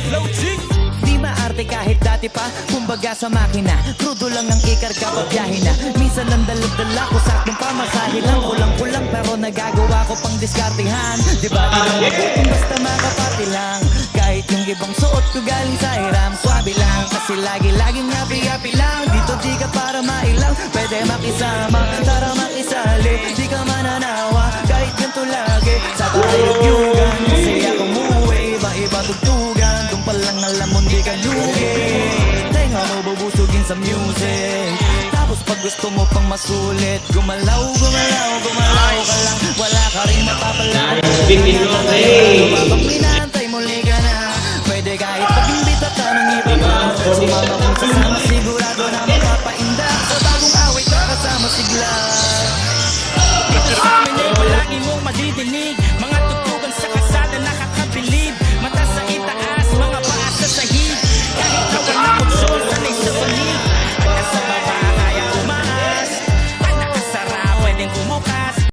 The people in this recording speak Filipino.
flow chick. Di maarte kahit dati pa, kumbaga sa makina. Krudo lang ang ikarga, pabiyahe na. Minsan ang dalag-dala ko, saktong pamasahe lang. Kulang-kulang pero nagagawa ko pang diskartehan. Di ba di lang mabuting basta makapati lang. Kahit yung ibang suot ko galing sa hiram, swabe lang. Kasi lagi-laging happy-happy lang. Dito di ka para mailang, pwede makisama, tara makisali. Di ka mananawa, kahit ganito lagi. Sa tayo yugan, masaya kong umuwi. Iba-iba tugtugan, doon pa lang alam mo di ka lugi. Tenga mo bubusugin sa music. Tapos pag gusto mo pang masulit, gumalaw, gumalaw, gumalaw ka lang. Wala ka rin mapapala. Speaking of